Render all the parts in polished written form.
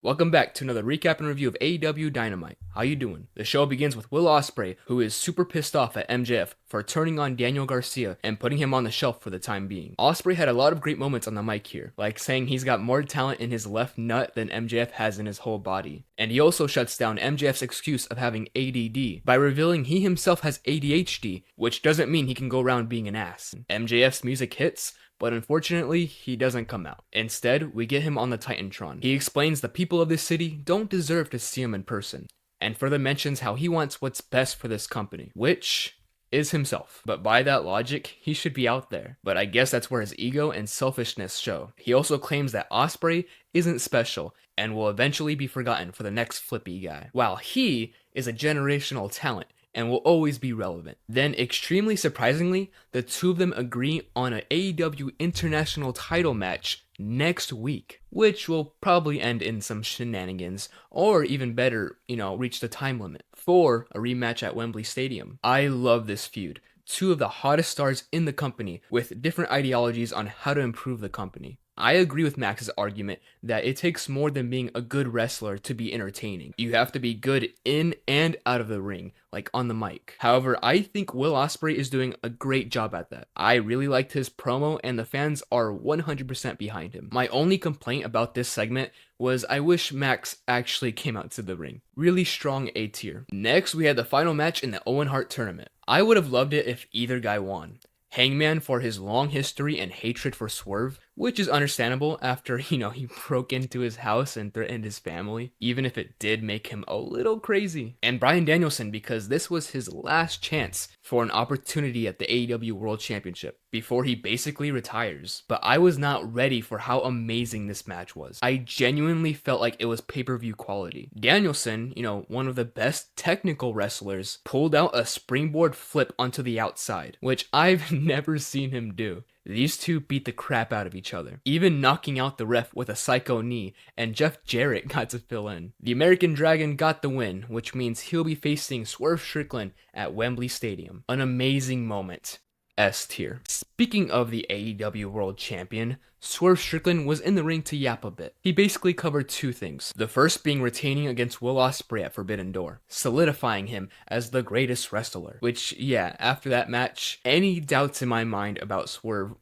Welcome back to another recap and review of AEW Dynamite. How you doing? The show begins with Will Ospreay, who is super pissed off at MJF for turning on Daniel Garcia and putting him on the shelf for the time being. Ospreay had a lot of great moments on the mic here, like saying he's got more talent in his left nut than MJF has in his whole body. And he also shuts down MJF's excuse of having ADD by revealing he himself has ADHD, which doesn't mean he can go around being an ass. MJF's music hits, but unfortunately, he doesn't come out. Instead, we get him on the Titantron. He explains the people of this city don't deserve to see him in person, and further mentions how he wants what's best for this company, which is himself. But by that logic, he should be out there. But I guess that's where his ego and selfishness show. He also claims that Ospreay isn't special and will eventually be forgotten for the next flippy guy, while he is a generational talent and will always be relevant. Then, extremely surprisingly, the two of them agree on an AEW International title match next week, which will probably end in some shenanigans, or even better, reach the time limit for a rematch at Wembley Stadium. I love this feud. Two of the hottest stars in the company with different ideologies on how to improve the company. I agree with Max's argument that it takes more than being a good wrestler to be entertaining. You have to be good in and out of the ring, like on the mic. However, I think Will Ospreay is doing a great job at that. I really liked his promo and the fans are 100% behind him. My only complaint about this segment was I wish Max actually came out to the ring. Really strong A tier. Next, we had the final match in the Owen Hart Tournament. I would have loved it if either guy won. Hangman for his long history and hatred for Swerve, which is understandable after, he broke into his house and threatened his family, even if it did make him a little crazy. And Bryan Danielson, because this was his last chance for an opportunity at the AEW World Championship before he basically retires. But I was not ready for how amazing this match was. I genuinely felt like it was pay-per-view quality. Danielson, one of the best technical wrestlers, pulled out a springboard flip onto the outside, which I've never seen him do. These two beat the crap out of each other, even knocking out the ref with a psycho knee, and Jeff Jarrett got to fill in. The American Dragon got the win, which means he'll be facing Swerve Strickland at Wembley Stadium. An amazing moment. S tier. Speaking of the AEW World Champion, Swerve Strickland was in the ring to yap a bit. He basically covered two things. The first being retaining against Will Ospreay at Forbidden Door, solidifying him as the greatest wrestler. Which, after that match, any doubts in my mind about Swerve,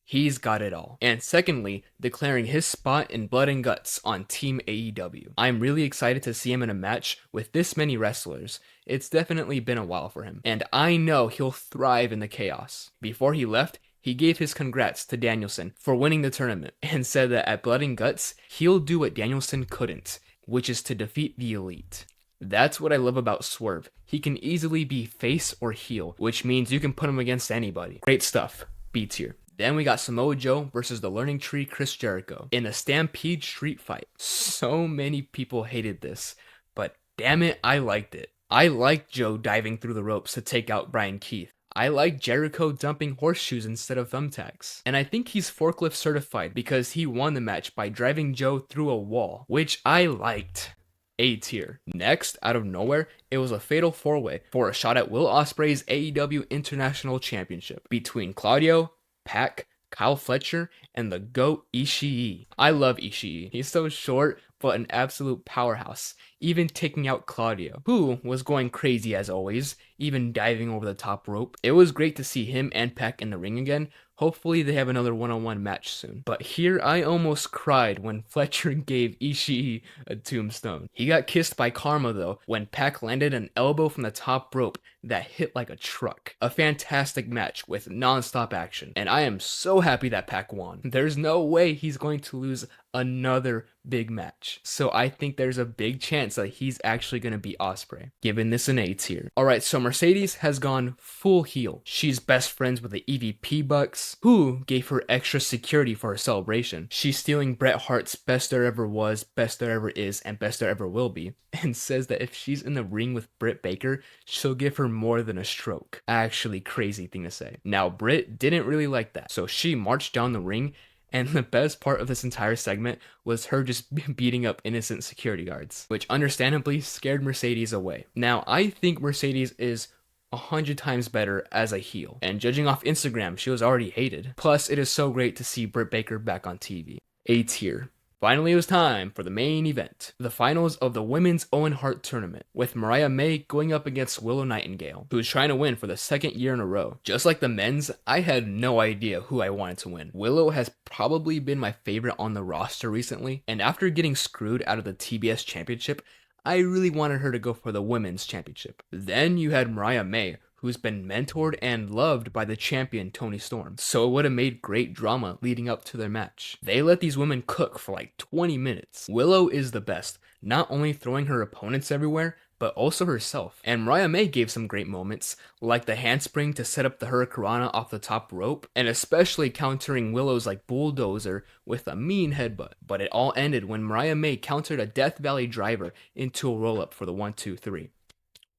he's got it all. And secondly, declaring his spot in Blood and Guts on Team AEW. I'm really excited to see him in a match with this many wrestlers. It's definitely been a while for him, and I know he'll thrive in the chaos. Before he left, he gave his congrats to Danielson for winning the tournament, and said that at Blood and Guts, he'll do what Danielson couldn't, which is to defeat the Elite. That's what I love about Swerve. He can easily be face or heel, which means you can put him against anybody. Great stuff. B tier. Then we got Samoa Joe versus the Learning Tree Chris Jericho in a Stampede Street fight. So many people hated this, but damn it, I liked it. I liked Joe diving through the ropes to take out Brian Keith. I like Jericho dumping horseshoes instead of thumbtacks. And I think he's forklift certified because he won the match by driving Joe through a wall, which I liked. A tier. Next, out of nowhere, it was a fatal four-way for a shot at Will Ospreay's AEW International Championship between Claudio, Pac, Kyle Fletcher, and the GOAT Ishii. I love Ishii. He's so short, but an absolute powerhouse, even taking out Claudio, who was going crazy as always, even diving over the top rope. It was great to see him and Pac in the ring again. Hopefully they have another one-on-one match soon. But here I almost cried when Fletcher gave Ishii a tombstone. He got kissed by Karma though when Pac landed an elbow from the top rope that hit like a truck. A fantastic match with non-stop action. And I am so happy that Pac won. There's no way he's going to lose another big match. So I think there's a big chance that he's actually going to beat Ospreay. Giving this an A tier. Alright, so Mercedes has gone full heel. She's best friends with the EVP Bucks, who gave her extra security for her celebration. She's stealing Bret Hart's best there ever was, best there ever is, and best there ever will be, and says that if she's in the ring with Britt Baker, she'll give her more than a stroke. Actually crazy thing to say. Now Britt didn't really like that, so she marched down the ring. And the best part of this entire segment was her just beating up innocent security guards, which understandably scared Mercedes away. Now, I think Mercedes is 100 times better as a heel, and judging off Instagram, she was already hated. Plus, it is so great to see Britt Baker back on TV. A tier. Finally, it was time for the main event, the finals of the Women's Owen Hart Tournament, with Mariah May going up against Willow Nightingale, who's trying to win for the second year in a row. Just like the men's, I had no idea who I wanted to win. Willow has probably been my favorite on the roster recently, and after getting screwed out of the TBS Championship, I really wanted her to go for the Women's Championship. Then you had Mariah May, who's been mentored and loved by the champion Toni Storm, so it would have made great drama leading up to their match. They let these women cook for like 20 minutes. Willow is the best, not only throwing her opponents everywhere, but also herself. And Mariah May gave some great moments, like the handspring to set up the Hurricanrana off the top rope, and especially countering Willow's like bulldozer with a mean headbutt. But it all ended when Mariah May countered a Death Valley driver into a roll-up for the 1-2-3.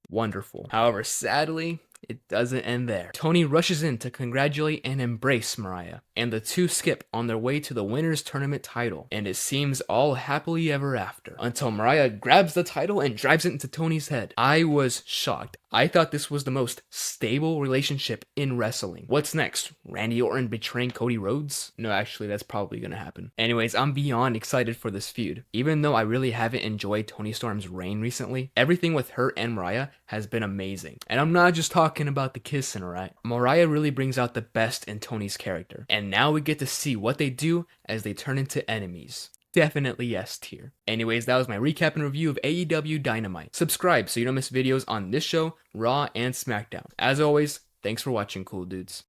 Wonderful. However, sadly, it doesn't end there. Toni rushes in to congratulate and embrace Mariah, and the two skip on their way to the winner's tournament title, and it seems all happily ever after, until Mariah grabs the title and drives it into Toni's head. I was shocked. I thought this was the most stable relationship in wrestling. What's next? Randy Orton betraying Cody Rhodes? No, actually, that's probably gonna happen. Anyways, I'm beyond excited for this feud. Even though I really haven't enjoyed Toni Storm's reign recently, everything with her and Mariah has been amazing. And I'm not just talking about the kissing, alright? Mariah really brings out the best in Toni's character. And now we get to see what they do as they turn into enemies. Definitely yes tier. Anyways, that was my recap and review of AEW Dynamite. Subscribe so you don't miss videos on this show, Raw, and SmackDown. As always, thanks for watching, cool dudes.